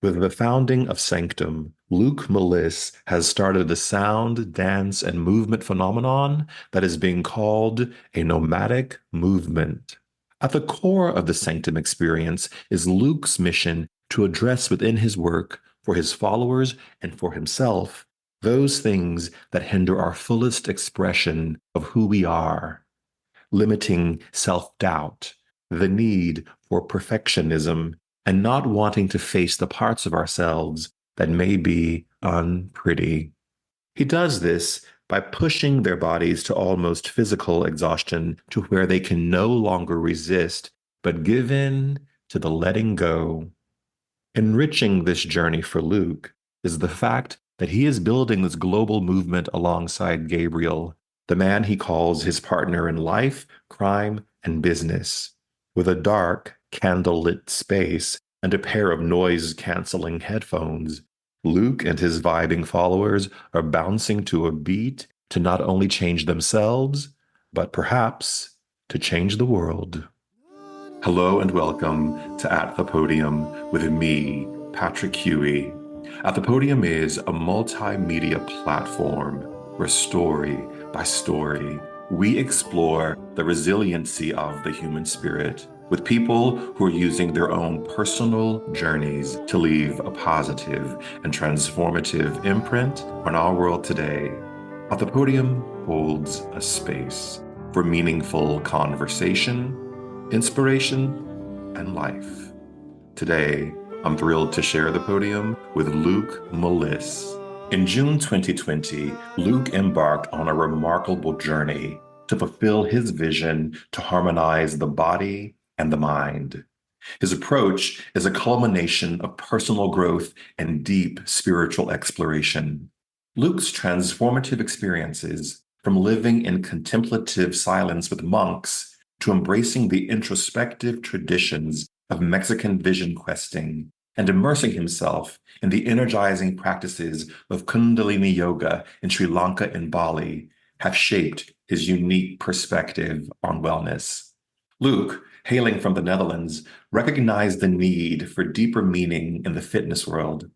With the founding of Sanctum, Luuk Melisse has started a sound, dance, and movement phenomenon that is being called a nomadic movement. At the core of the Sanctum experience is Luuk's mission to address within his work, for his followers and for himself, those things that hinder our fullest expression of who we are, limiting self-doubt, the need for perfectionism, and not wanting to face the parts of ourselves that may be unpretty. He does this by pushing their bodies to almost physical exhaustion to where they can no longer resist, but give in to the letting go. Enriching this journey for Luuk is the fact that he is building this global movement alongside Gabriel, the man he calls his partner in life, crime, and business. With a dark, candlelit space and a pair of noise-canceling headphones, Luuk and his vibing followers are bouncing to a beat to not only change themselves, but perhaps to change the world. Hello and welcome to At the Podium with me, Patrick Huey. At the Podium is a multimedia platform where story by story, we explore the resiliency of the human spirit with people who are using their own personal journeys to leave a positive and transformative imprint on our world today. At the Podium holds a space for meaningful conversation, inspiration, and life. Today, I'm thrilled to share the podium with Luuk Melisse. In June 2020, Luuk embarked on a remarkable journey to fulfill his vision to harmonize the body and the mind. His approach is a culmination of personal growth and deep spiritual exploration. Luuk's transformative experiences, from living in contemplative silence with monks to embracing the introspective traditions of Mexican vision questing and immersing himself in the energizing practices of Kundalini yoga in Sri Lanka and Bali, have shaped his unique perspective on wellness. Luuk, hailing from the Netherlands, recognized the need for deeper meaning in the fitness world.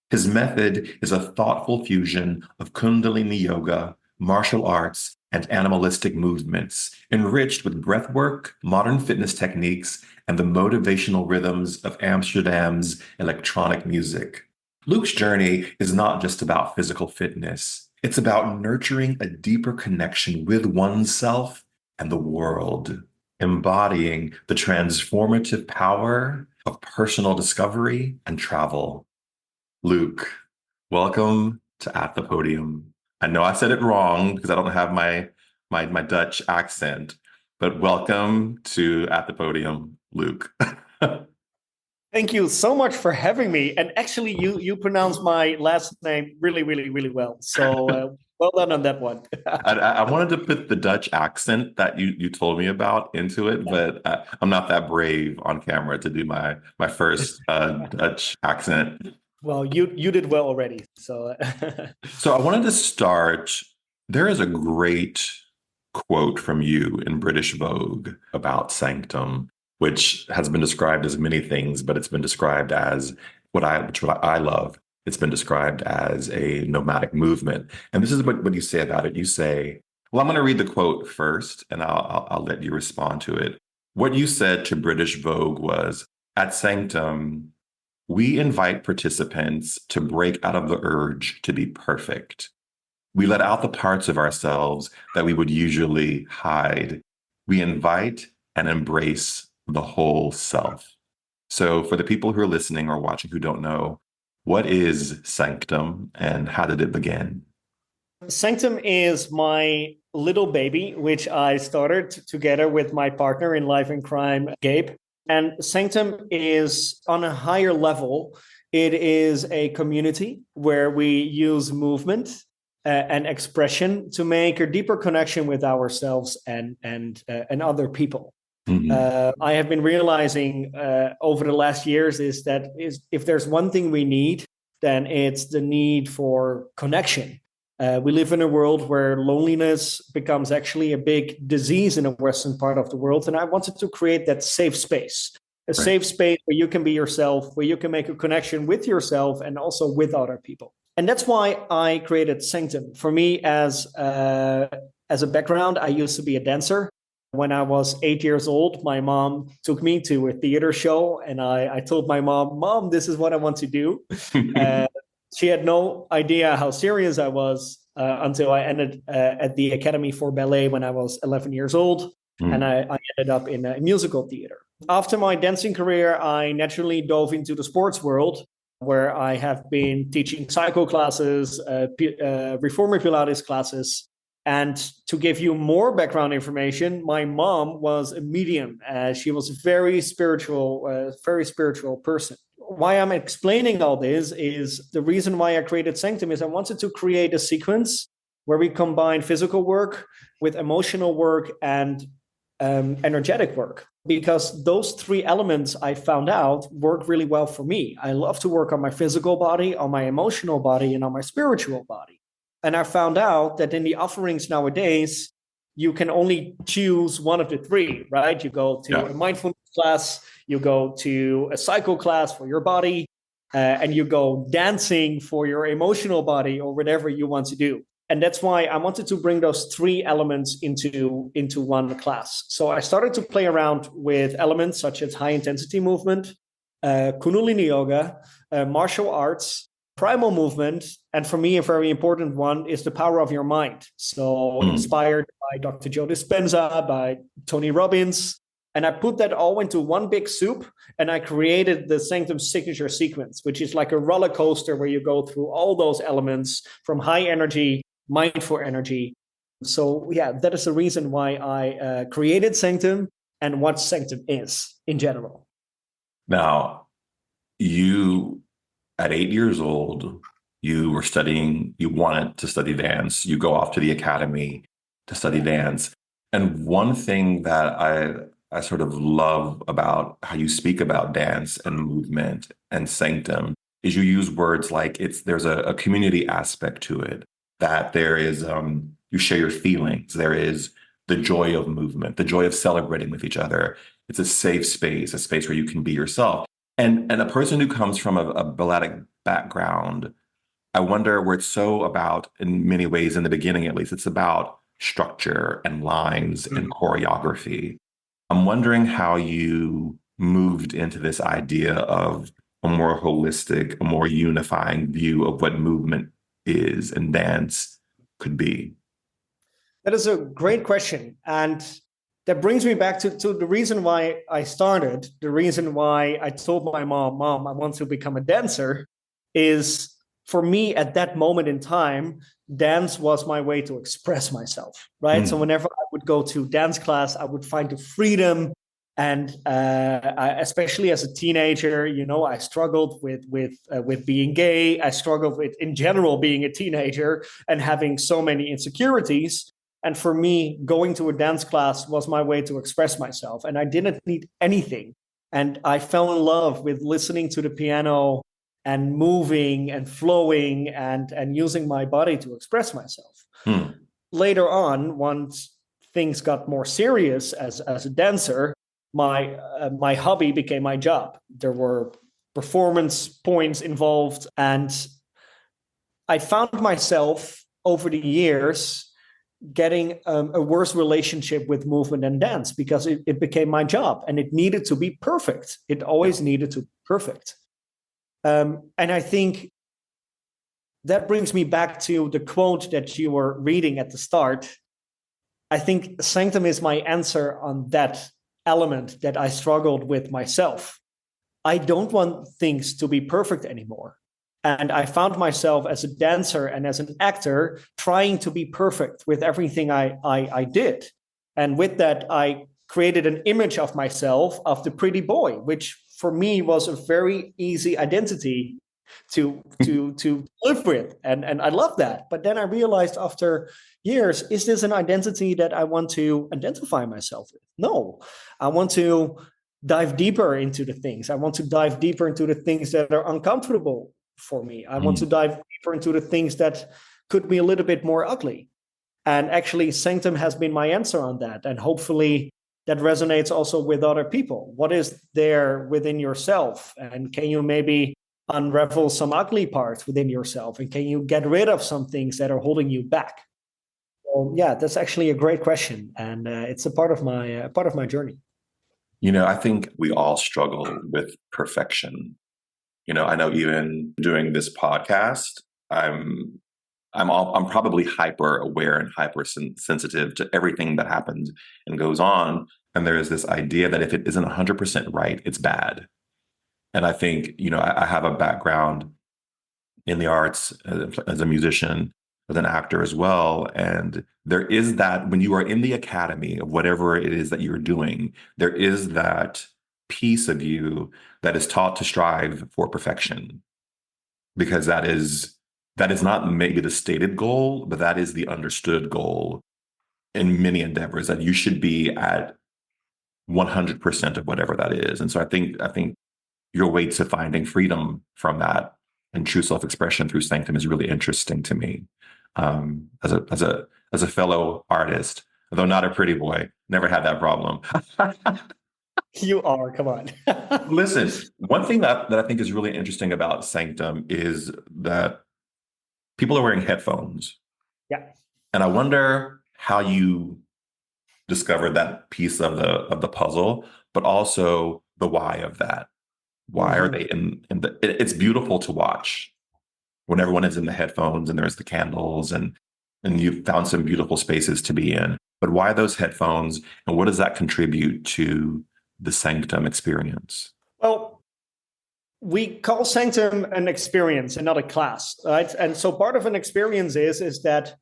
His method is a thoughtful fusion of Kundalini yoga, martial arts, and animalistic movements, enriched with breathwork, modern fitness techniques, and the motivational rhythms of Amsterdam's electronic music. Luuk's journey is not just about physical fitness. It's about nurturing a deeper connection with oneself and the world, embodying the transformative power of personal discovery and travel. Luuk, welcome to At the Podium. I know I said it wrong because I don't have my Dutch accent, but welcome to At the Podium, Luuk. Thank you so much for having me. And actually, you pronounce my last name really, really, really well. So well done on that one. I wanted to put the Dutch accent that you told me about into it, but I'm not that brave on camera to do my first Dutch accent. Well, you did well already. So So I wanted to start. There is a great quote from you in British Vogue about Sanctum, which has been described as many things, but it's been described as what I love. It's been described as a nomadic movement. And this is what you say about it. You say, well, I'm going to read the quote first, and I'll let you respond to it. What you said to British Vogue was, at Sanctum, we invite participants to break out of the urge to be perfect. We let out the parts of ourselves that we would usually hide. We invite and embrace the whole self. So for the people who are listening or watching who don't know, what is Sanctum and how did it begin? Sanctum is my little baby, which I started together with my partner in life and crime, Gabe. And Sanctum is on a higher level. It is a community where we use movement and expression to make a deeper connection with ourselves and other people. Mm-hmm. I have been realizing over the last years is that if there's one thing we need, then it's the need for connection. We live in a world where loneliness becomes actually a big disease in the Western part of the world. And I wanted to create that safe space a Right. safe space where you can be yourself, where you can make a connection with yourself and also with other people. And that's why I created Sanctum. For me, as a background, I used to be a dancer. When I was 8 years old, my mom took me to a theater show, and I told my mom, this is what I want to do. She had no idea how serious I was until I ended at the Academy for Ballet when I was 11 years old. And I ended up in a musical theater. After my dancing career, I naturally dove into the sports world, where I have been teaching cycle classes, reformer Pilates classes. And to give you more background information, my mom was a medium. She was a very spiritual person. Why I'm explaining all this is the reason why I created Sanctum is I wanted to create a sequence where we combine physical work with emotional work and energetic work, because those three elements I found out work really well for me. I love to work on my physical body, on my emotional body, and on my spiritual body. And I found out that in the offerings nowadays, you can only choose one of the three, right? You go to a mindfulness class, you go to a cycle class for your body, and you go dancing for your emotional body or whatever you want to do. And that's why I wanted to bring those three elements into one class. So I started to play around with elements such as high intensity movement, Kundalini yoga, martial arts, primal movement, and for me, a very important one is the power of your mind. So inspired by Dr. Joe Dispenza, by Tony Robbins. And I put that all into one big soup, and I created the Sanctum signature sequence, which is like a roller coaster where you go through all those elements from high energy, mindful energy. So yeah, that is the reason why I created Sanctum and what Sanctum is in general. Now, you, at 8 years old, you were studying, you wanted to study dance. You go off to the academy to study dance. And one thing that I sort of love about how you speak about dance and movement and Sanctum is you use words like there's a community aspect to it, that there is, you share your feelings. There is the joy of movement, the joy of celebrating with each other. It's a safe space, a space where you can be yourself. And a person who comes from a balletic background, I wonder where it's so about, in many ways, in the beginning at least, it's about structure and lines and choreography. I'm wondering how you moved into this idea of a more holistic, a more unifying view of what movement is and dance could be. That is a great question. And that brings me back to the reason why I started, the reason why I told my mom, I want to become a dancer, is for me at that moment in time, dance was my way to express myself, right? So whenever I would go to dance class, I would find the freedom. And especially as a teenager, I struggled with being gay. I struggled with, in general, being a teenager and having so many insecurities. And for me, going to a dance class was my way to express myself. And I didn't need anything. And I fell in love with listening to the piano and moving and flowing and using my body to express myself. Later on, once things got more serious as a dancer, my hobby became my job. There were performance points involved. And I found myself over the years getting a worse relationship with movement and dance because it became my job and it needed to be perfect. It always needed to be perfect. And I think that brings me back to the quote that you were reading at the start. I think Sanctum is my answer on that element that I struggled with myself. I don't want things to be perfect anymore. And I found myself as a dancer and as an actor trying to be perfect with everything I did. And with that, I created an image of myself of the pretty boy, which for me was a very easy identity to live with. And I love that. But then I realized after years, is this an identity that I want to identify myself with? No, I want to dive deeper into the things. I want to dive deeper into the things that are uncomfortable for me. I want to dive deeper into the things that could be a little bit more ugly. And actually, Sanctum has been my answer on that. And hopefully that resonates also with other people? What is there within yourself? And can you maybe unravel some ugly parts within yourself? And can you get rid of some things that are holding you back? So yeah, that's actually a great question, and it's a part of my journey. I think we all struggle with perfection. I know even doing this podcast, I'm probably hyper aware and hyper sensitive to everything that happens and goes on. And there is this idea that if it isn't 100% right, it's bad. And I think, I have a background in the arts as a musician, as an actor as well. And there is that when you are in the academy of whatever it is that you're doing, there is that piece of you that is taught to strive for perfection, because that is not maybe the stated goal, but that is the understood goal in many endeavors, that you should be at 100% of whatever that is. And so I think your way to finding freedom from that and true self-expression through Sanctum is really interesting to me. As a fellow artist, though not a pretty boy, never had that problem. You are, come on. Listen, one thing that I think is really interesting about Sanctum is that people are wearing headphones. Yeah. And I wonder how you discovered that piece of the puzzle, but also the why of that. Why are they in the it's beautiful to watch when everyone is in the headphones and there's the candles, and you've found some beautiful spaces to be in. But why those headphones, and what does that contribute to the Sanctum experience? Well, we call Sanctum an experience and not a class, right? And so part of an experience is that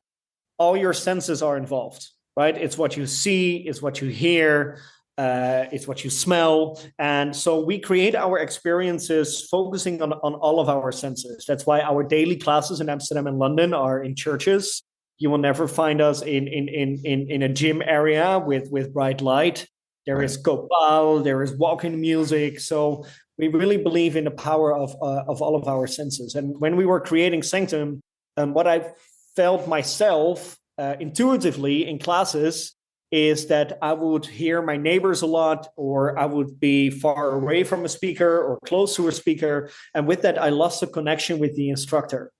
all your senses are involved, right? It's what you see, it's what you hear, it's what you smell. And so we create our experiences focusing on all of our senses. That's why our daily classes in Amsterdam and London are in churches. You will never find us in a gym area with bright light. There is Gopal, there is walking music. So we really believe in the power of all of our senses. And when we were creating Sanctum, what I felt myself intuitively in classes is that I would hear my neighbors a lot, or I would be far away from a speaker or close to a speaker. And with that, I lost the connection with the instructor.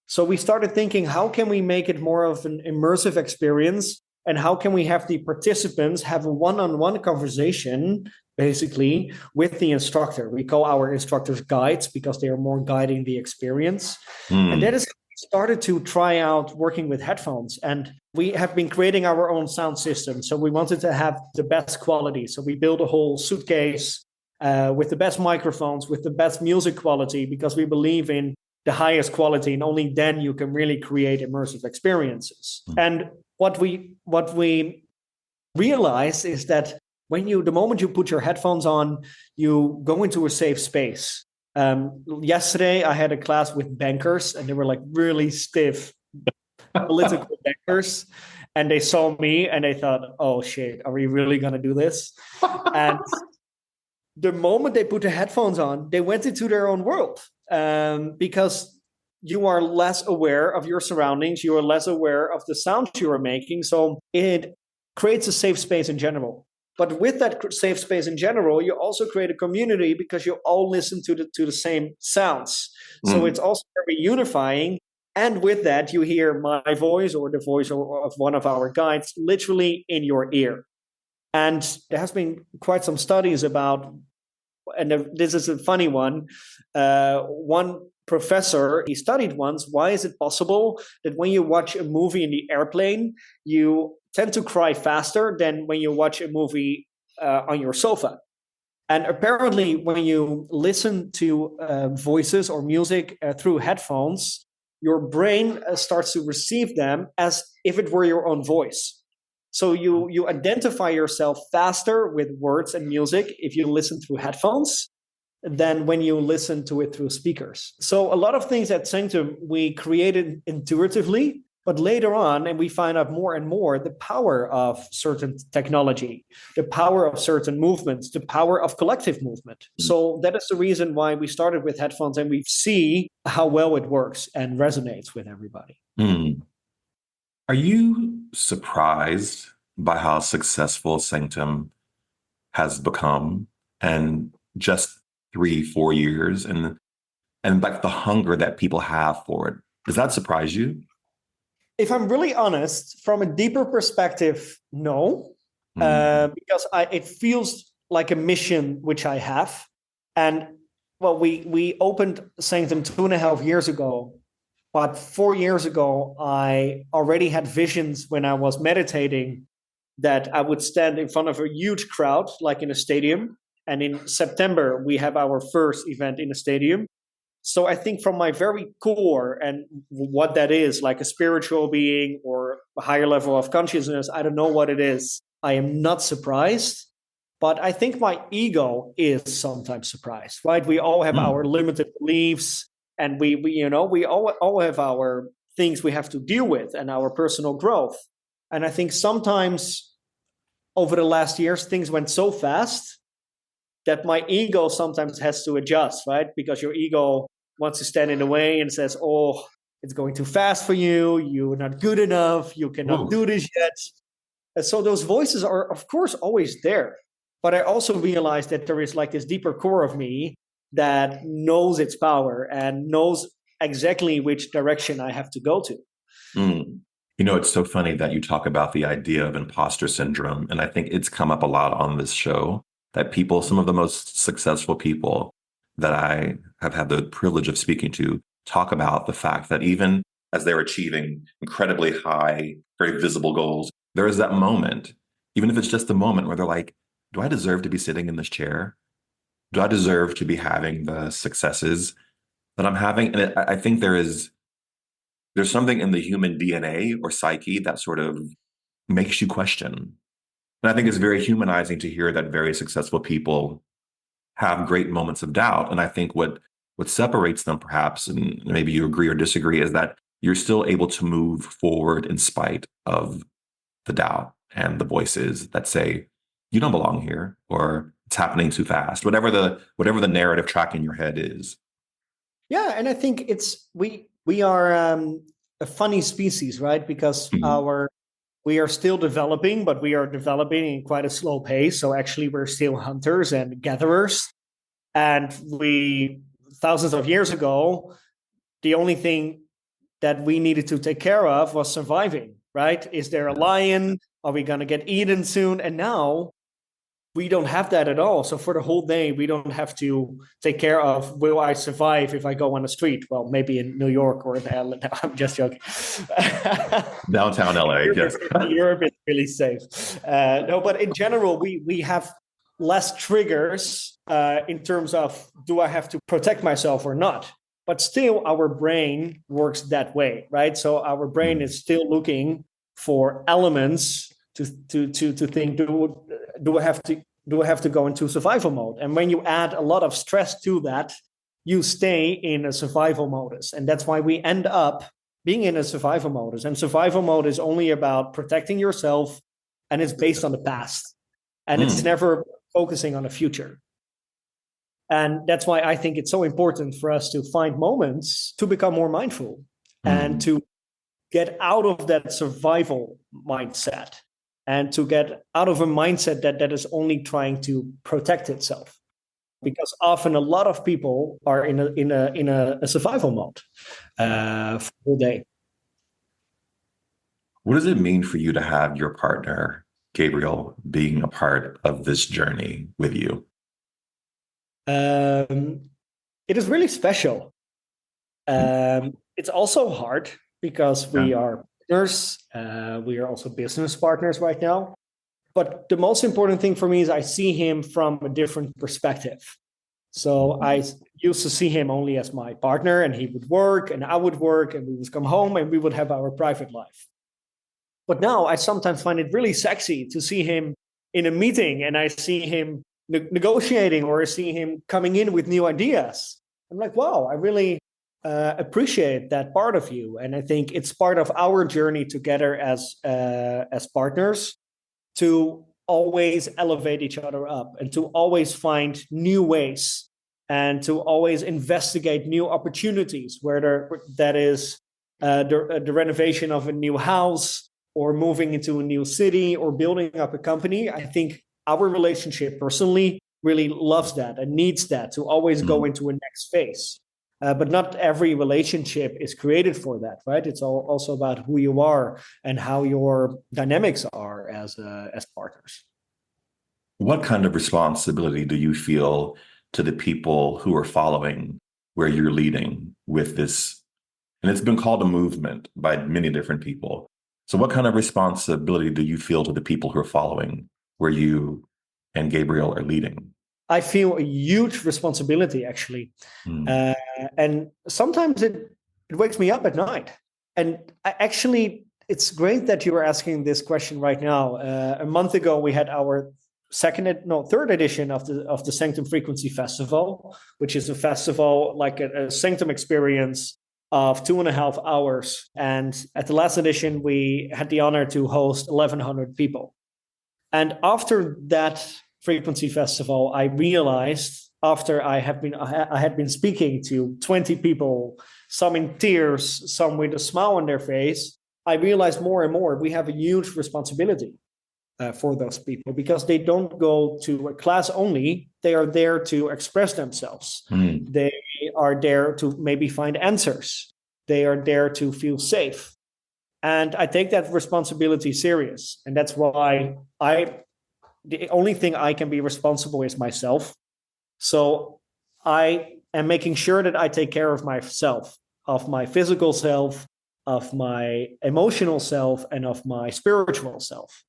So we started thinking, how can we make it more of an immersive experience? And how can we have the participants have a one-on-one conversation, basically, with the instructor? We call our instructors guides because they are more guiding the experience. And that is started to try out working with headphones, and we have been creating our own sound system. So we wanted to have the best quality. So we built a whole suitcase with the best microphones, with the best music quality, because we believe in the highest quality, and only then you can really create immersive experiences. And what we realize is that the moment you put your headphones on, you go into a safe space. Yesterday, I had a class with bankers, and they were like really stiff political bankers. And they saw me and they thought, oh shit, are we really going to do this? And the moment they put the headphones on, they went into their own world, because you are less aware of your surroundings. You are less aware of the sound you are making. So it creates a safe space in general. But with that safe space in general, you also create a community because you all listen to the same sounds. So it's also very unifying. And with that, you hear my voice or the voice of one of our guides literally in your ear. And there has been quite some studies about, and this is a funny one, one professor, he studied once, why is it possible that when you watch a movie in the airplane, you tend to cry faster than when you watch a movie on your sofa? And apparently, when you listen to voices or music through headphones, your brain starts to receive them as if it were your own voice. So you identify yourself faster with words and music if you listen through headphones than when you listen to it through speakers. So a lot of things at Sanctum we created intuitively, but later on, and we find out more and more, the power of certain technology, the power of certain movements, the power of collective movement. So that is the reason why we started with headphones, and we see how well it works and resonates with everybody. Are you surprised by how successful Sanctum has become, and just 3, 4 years, and like the hunger that people have for it. Does that surprise you? If I'm really honest, from a deeper perspective, no, Mm. because it feels like a mission which I have. And well, we opened Sanctum 2.5 years ago, but 4 years ago, I already had visions when I was meditating that I would stand in front of a huge crowd, like in a stadium. And in September, we have our first event in a stadium. So I think from my very core and what that is, like a spiritual being or a higher level of consciousness, I don't know what it is. I am not surprised, but I think my ego is sometimes surprised, right? We all have our Mm. limited beliefs, and we all have our things we have to deal with and our personal growth. And I think sometimes over the last years, things went so fast that my ego sometimes has to adjust, right? Because your ego wants to stand in the way and says, "Oh, it's going too fast for you. You're not good enough. You cannot Ooh. do this yet." And so those voices are, of course, always there. But I also realized that there is like this deeper core of me that knows its power and knows exactly which direction I have to go to. Mm. It's so funny that you talk about the idea of imposter syndrome. And I think it's come up a lot on this show that people, some of the most successful people that I have had the privilege of speaking to, talk about the fact that even as they're achieving incredibly high, very visible goals, there is that moment, even if it's just a moment where they're like, do I deserve to be sitting in this chair? Do I deserve to be having the successes that I'm having? And I think there's something in the human DNA or psyche that sort of makes you question. And I think it's very humanizing to hear that very successful people have great moments of doubt. And I think what separates them perhaps, and maybe you agree or disagree, is that you're still able to move forward in spite of the doubt and the voices that say, you don't belong here, or it's happening too fast, whatever the narrative track in your head is. Yeah, and I think we are a funny species, right? Because Mhm. we are still developing, but we are developing in quite a slow pace. So actually, we're still hunters and gatherers. And we, thousands of years ago, the only thing that we needed to take care of was surviving, right? Is there a Yeah. lion? Are we going to get eaten soon? And now we don't have that at all. So for the whole day, we don't have to take care of, will I survive if I go on the street? Well, maybe in New York or in LA. No, I'm just joking. Downtown LA, yes. Europe is really safe. No, but in general, we have less triggers in terms of, do I have to protect myself or not? But still, our brain works that way, right? So our brain Mm. is still looking for elements to think, do I have to go into survival mode? And when you add a lot of stress to that, you stay in a survival modus, and that's why we end up being in a survival modus. And survival mode is only about protecting yourself, and it's based on the past, and it's Mm. never focusing on the future. And that's why I think it's so important for us to find moments to become more mindful and Mm. to get out of that survival mindset and to get out of a mindset that is only trying to protect itself. Because often a lot of people are in a survival mode for the whole day. What does it mean for you to have your partner, Gabriel, being a part of this journey with you? Um, it is really special. It's also hard because Yeah. we are partners. We are also business partners right now. But the most important thing for me is I see him from a different perspective. So I used to see him only as my partner, and he would work, and I would work, and we would come home, and we would have our private life. But now I sometimes find it really sexy to see him in a meeting, and I see him negotiating, or I see him coming in with new ideas. I'm like, wow, I really appreciate that part of you, and I think it's part of our journey together as partners to always elevate each other up and to always find new ways and to always investigate new opportunities, whether that is the renovation of a new house or moving into a new city or building up a company. I think our relationship personally really loves that and needs that to always go into a next phase. But not every relationship is created for that, right? It's also about who you are and how your dynamics are as partners. What kind of responsibility do you feel to the people who are following where you're leading with this? And it's been called a movement by many different people. So what kind of responsibility do you feel to the people who are following where you and Gabriel are leading? I feel a huge responsibility, actually. Mm. And sometimes it wakes me up at night. And it's great that you are asking this question right now. A month ago, we had our third edition of the Sanctum Frequency Festival, which is a festival like a Sanctum experience of 2.5 hours. And at the last edition, we had the honor to host 1,100 people. And after that Frequency Festival, I realized after I had been speaking to 20 people, some in tears, some with a smile on their face, I realized more and more we have a huge responsibility for those people, because they don't go to a class only. They are there to express themselves. They are there to maybe find answers. They are there to feel safe. And I take that responsibility serious. And that's why the only thing I can be responsible is myself. So I am making sure that I take care of myself, of my physical self, of my emotional self, and of my spiritual self.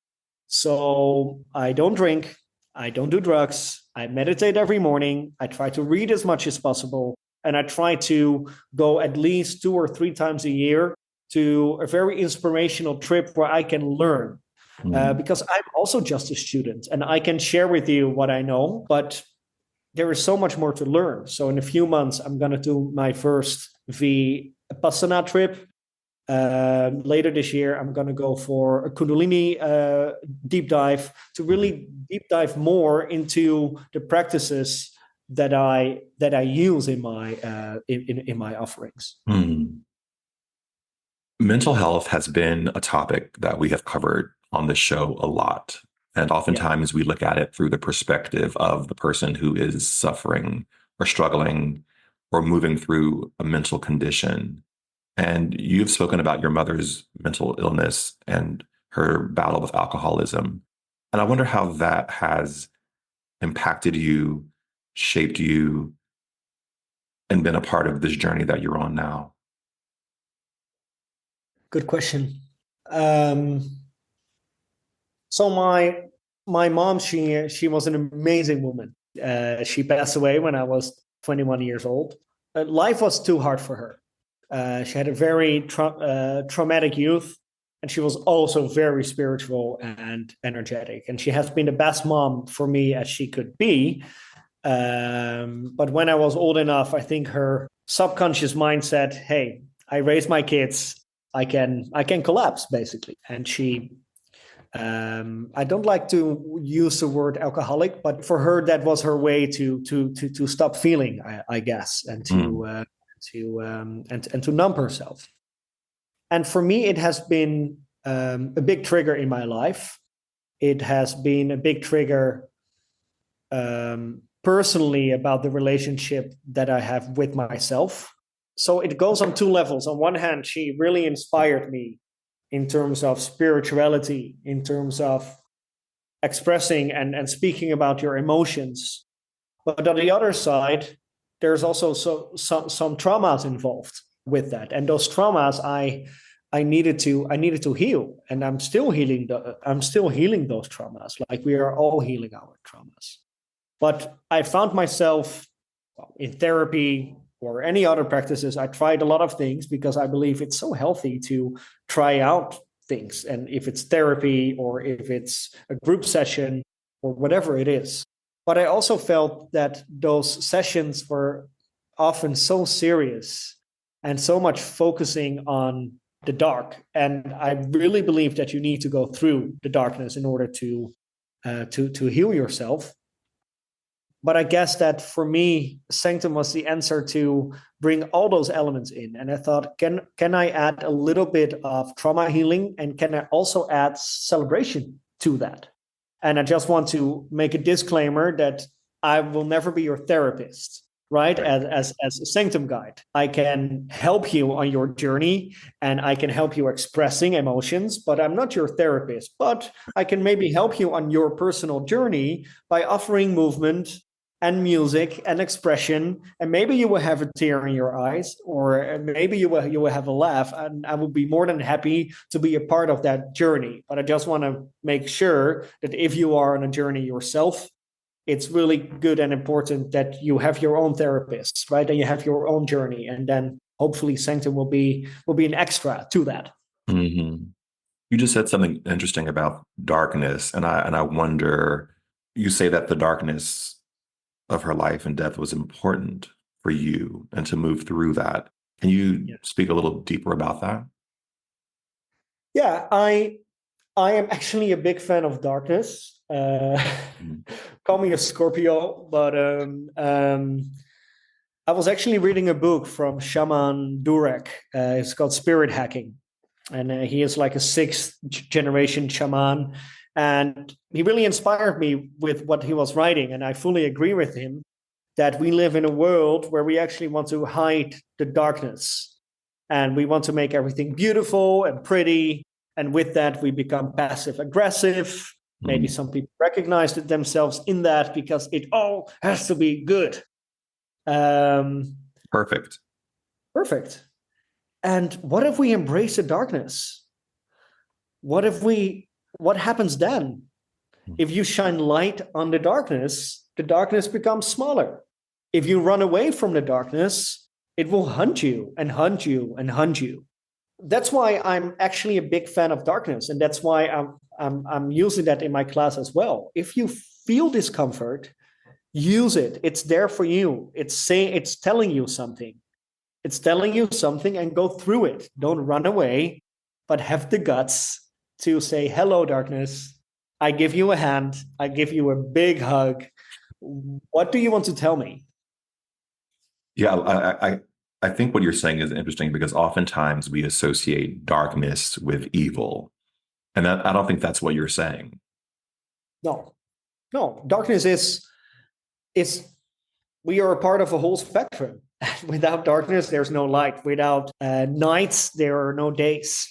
So I don't drink, I don't do drugs, I meditate every morning, I try to read as much as possible, and I try to go at least 2 or 3 times a year to a very inspirational trip where I can learn. Because I'm also just a student and I can share with you what I know, but there is so much more to learn. So in a few months, I'm going to do my first Vipassana trip. Later this year, I'm going to go for a Kundalini deep dive to really deep dive more into the practices that I use in my in my offerings. Mental health has been a topic that we have covered on this show a lot. And oftentimes we look at it through the perspective of the person who is suffering or struggling or moving through a mental condition. And you've spoken about your mother's mental illness and her battle with alcoholism. And I wonder how that has impacted you, shaped you, and been a part of this journey that you're on now. Good question. So my mom, she was an amazing woman. She passed away when I was 21 years old. Life was too hard for her. She had a very traumatic youth, and she was also very spiritual and energetic. And she has been the best mom for me as she could be. But when I was old enough, I think her subconscious mind said, "Hey, I raised my kids. I can collapse, basically." And she, I don't like to use the word alcoholic, but for her that was her way to stop feeling, I guess, and to numb herself. And for me, it has been a big trigger in my life. It has been a big trigger personally about the relationship that I have with myself. So it goes on 2 levels. On one hand, she really inspired me in terms of spirituality, in terms of expressing and speaking about your emotions. But on the other side, there's also some traumas involved with that. And those traumas I needed to heal. And I'm still healing those traumas, like we are all healing our traumas. But I found myself in therapy or any other practices. I tried a lot of things because I believe it's so healthy to try out things. And if it's therapy or if it's a group session or whatever it is. But I also felt that those sessions were often so serious and so much focusing on the dark. And I really believe that you need to go through the darkness in order to heal yourself. But I guess that for me, Sanctum was the answer to bring all those elements in. And I thought, can I add a little bit of trauma healing? And can I also add celebration to that? And I just want to make a disclaimer that I will never be your therapist, right? Right. As a sanctum guide, I can help you on your journey and I can help you expressing emotions, but I'm not your therapist. But I can maybe help you on your personal journey by offering movement and music and expression, and maybe you will have a tear in your eyes, or maybe you will have a laugh, and I will be more than happy to be a part of that journey. But I just want to make sure that if you are on a journey yourself, it's really good and important that you have your own therapist, right? And you have your own journey, and then hopefully Sanctum will be an extra to that. Hmm. You just said something interesting about darkness, and I wonder. You say that the darkness of her life and death was important for you, and to move through that. Can you Yeah, speak a little deeper about that? yeah. I am actually a big fan of darkness. Mhm. Call me a Scorpio, but I was actually reading a book from Shaman Durek. It's called Spirit Hacking, and he is like a sixth generation shaman. And he really inspired me with what he was writing, and I fully agree with him that we live in a world where we actually want to hide the darkness, and we want to make everything beautiful and pretty. And with that, we become passive aggressive. Maybe Mhm. some people recognize themselves in that because it all has to be good. Um, Perfect. Perfect. And what if we embrace the darkness? What happens then? If you shine light on the darkness becomes smaller. If you run away from the darkness, it will hunt you and hunt you and hunt you. That's why I'm actually a big fan of darkness. And that's why I'm using that in my class as well. If you feel discomfort, use it. It's there for you. It's telling you something. It's telling you something, and go through it. Don't run away, but have the guts to say, hello, darkness. I give you a hand. I give you a big hug. What do you want to tell me? Yeah, I think what you're saying is interesting because oftentimes we associate darkness with evil, and I don't think that's what you're saying. No, no. Darkness is we are a part of a whole spectrum. Without darkness, there's no light. Without nights, there are no days.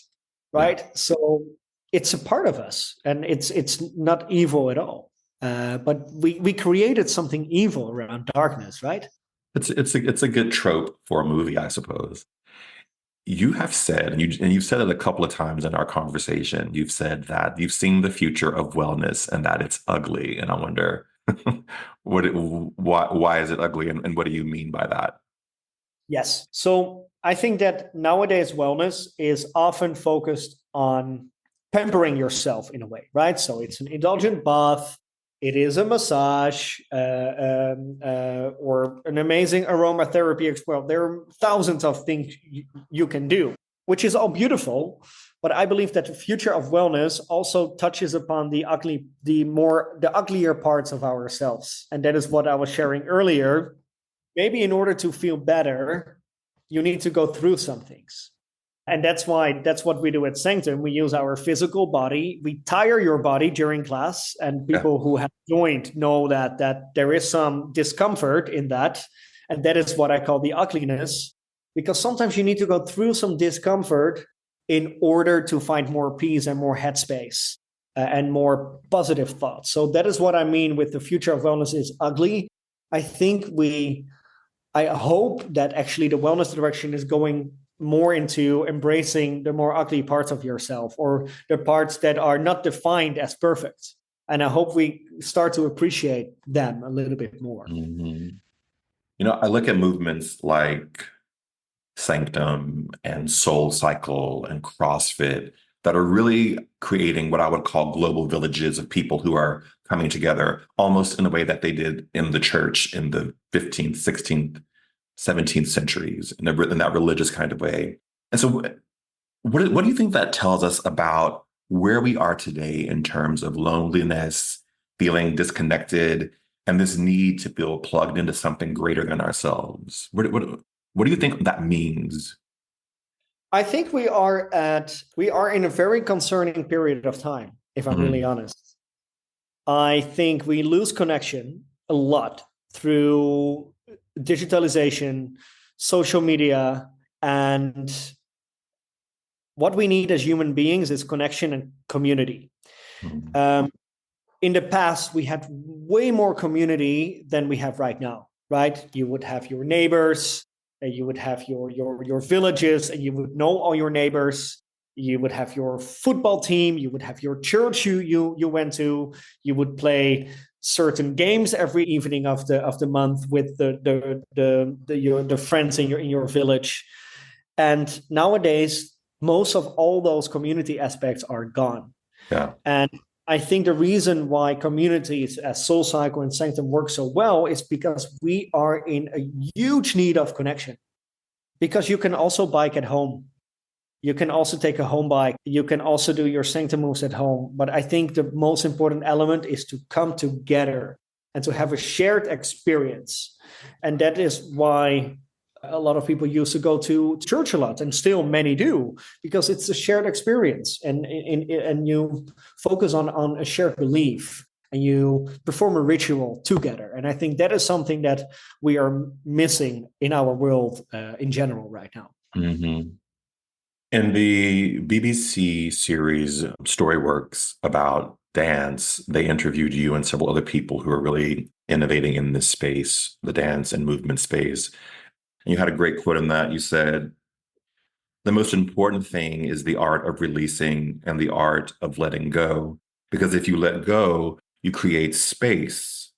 Yeah, Right? So it's a part of us, and it's not evil at all. But we created something evil around darkness, right? it's a good trope for a movie, I suppose. You have said, and you've said it a couple of times in our conversation. You've said that you've seen the future of wellness and that it's ugly. And I wonder, why is it ugly, and what do you mean by that? Yes. So I think that nowadays wellness is often focused on pampering yourself in a way, right? So it's an indulgent bath, it is a massage, or an amazing aromatherapy. Well, there are thousands of things you can do, which is all beautiful. But I believe that the future of wellness also touches upon the uglier parts of ourselves, and that is what I was sharing earlier. Maybe in order to feel better, you need to go through some things. And that's what we do at Sanctum. We use our physical body. We tire your body during class, and Yeah. people who have joined know that there is some discomfort in that. And that is what I call the ugliness, because sometimes you need to go through some discomfort in order to find more peace and more headspace, and more positive thoughts. So that is what I mean with the future of wellness is ugly. I think I hope that actually the wellness direction is going more into embracing the more ugly parts of yourself, or the parts that are not defined as perfect. And I hope we start to appreciate them a little bit more. Mhm. I look at movements like Sanctum and Soul Cycle and CrossFit that are really creating what I would call global villages of people who are coming together almost in a way that they did in the church in the 15th, 16th, 17th centuries in that religious kind of way. And so what do you think that tells us about where we are today in terms of loneliness, feeling disconnected, and this need to feel plugged into something greater than ourselves? What do you think that means? I think we are in a very concerning period of time, if I'm really Mm, honest. I think we lose connection a lot through digitalization, social media, and what we need as human beings is connection and community. Mm. Um, in the past, we had way more community than we have right now, right? You would have your neighbors, and you would have your villages, and you would know all your neighbors. You would have your football team. You would have your church you went to. You would play certain games every evening of the month with the friends in your village. And nowadays, most of all those community aspects are gone. Yeah. And I think the reason why communities as SoulCycle and Sanctum work so well is because we are in a huge need of connection. Because you can also bike at home. You can also take a home bike. You can also do your Sanctum moves at home. But I think the most important element is to come together and to have a shared experience. And that is why a lot of people used to go to church a lot, and still many do, because it's a shared experience, and you focus on a shared belief, and you perform a ritual together. And I think that is something that we are missing in our world in general right now. Mm-hmm. In the BBC series Storyworks about dance, they interviewed you and several other people who are really innovating in this space, the dance and movement space. And you had a great quote in that. You said, the most important thing is the art of releasing and the art of letting go. Because if you let go, you create space.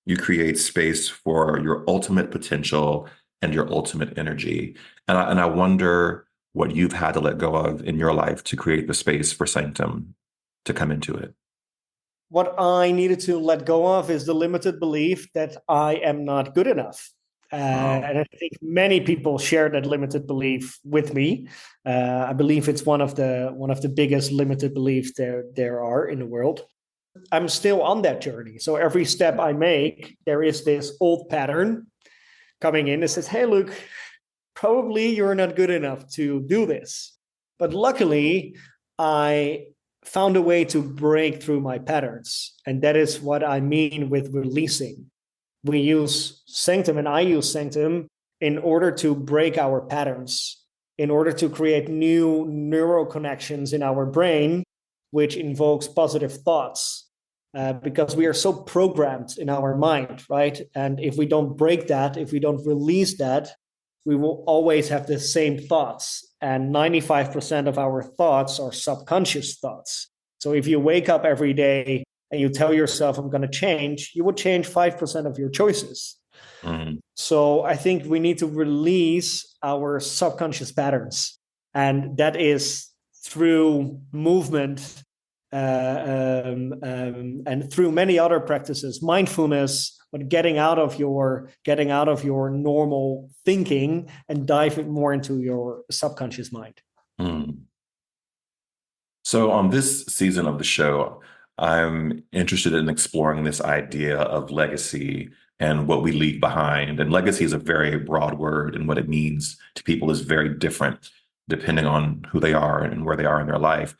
You create space for your ultimate potential and your ultimate energy. And I wonder what you've had to let go of in your life to create the space for Sanctum to come into it. What I needed to let go of is the limited belief that I am not good enough. Wow. And I think many people share that limited belief with me. I believe it's one of the biggest limited beliefs there are in the world. I'm still on that journey. So every step I make, there is this old pattern coming in that says, "Hey, Luke, probably you're not good enough to do this." But luckily, I found a way to break through my patterns. And that is what I mean with releasing. We use Sanctum, and I use Sanctum in order to break our patterns, in order to create new neural connections in our brain, which invokes positive thoughts. Because we are so programmed in our mind, right? And if we don't break that, if we don't release that, we will always have the same thoughts. And 95% of our thoughts are subconscious thoughts. So if you wake up every day and you tell yourself, I'm going to change, you would change 5% of your choices. Mm. So I think we need to release our subconscious patterns. And that is through movement and through many other practices, mindfulness, but getting out of your normal thinking and dive more into your subconscious mind. Mm. So on this season of the show, I'm interested in exploring this idea of legacy and what we leave behind. And legacy is a very broad word, and what it means to people is very different depending on who they are and where they are in their life.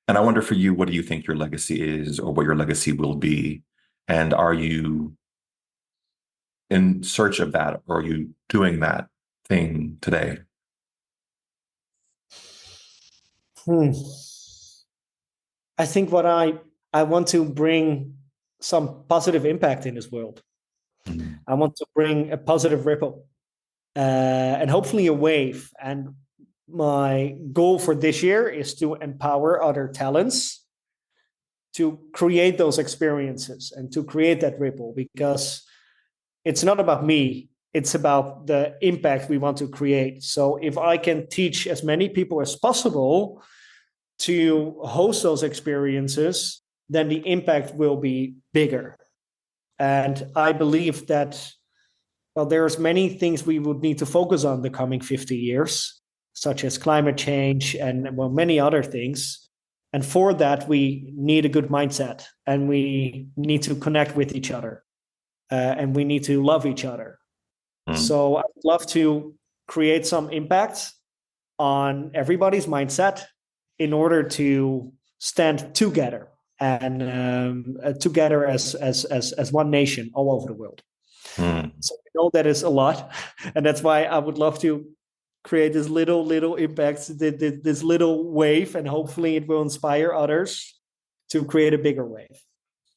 And I wonder for you, what do you think your legacy is or what your legacy will be? And are you in search of that, or are you doing that thing today? Hmm. I think I want to bring some positive impact in this world. Mm. I want to bring a positive ripple and hopefully a wave. And my goal for this year is to empower other talents to create those experiences and to create that ripple, because it's not about me. It's about the impact we want to create. So if I can teach as many people as possible to host those experiences, then the impact will be bigger. And I believe that, well, there's many things we would need to focus on the coming 50 years, such as climate change and, well, many other things. And for that, we need a good mindset, and we need to connect with each other, and we need to love each other. Mm. So I would love to create some impact on everybody's mindset in order to stand together and together as one nation all over the world. So we know that is a lot, and that's why I would love to create this little impacts, this little wave, and hopefully it will inspire others to create a bigger wave.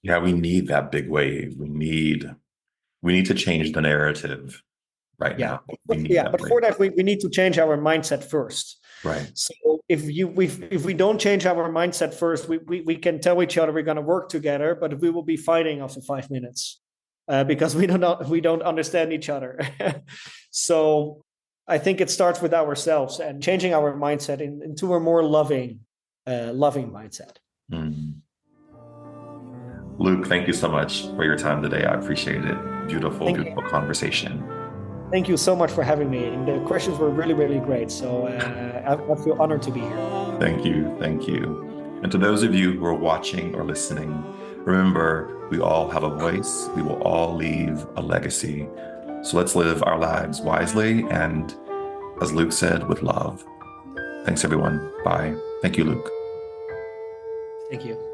Yeah, we need that big wave. We need to change the narrative right now. But for that we need to change our mindset first. Right. So if we don't change our mindset first, we can tell each other we're going to work together, but we will be fighting after 5 minutes because we don't understand each other. So I think it starts with ourselves and changing our mindset into a more loving mindset. Luuk, thank you so much for your time today. I appreciate it. Beautiful conversation. Thank you so much for having me. And the questions were really, really great. So I feel honored to be here. Thank you. Thank you. And to those of you who are watching or listening, remember, we all have a voice. We will all leave a legacy. So let's live our lives wisely and, as Luuk said, with love. Thanks, everyone. Bye. Thank you, Luuk. Thank you.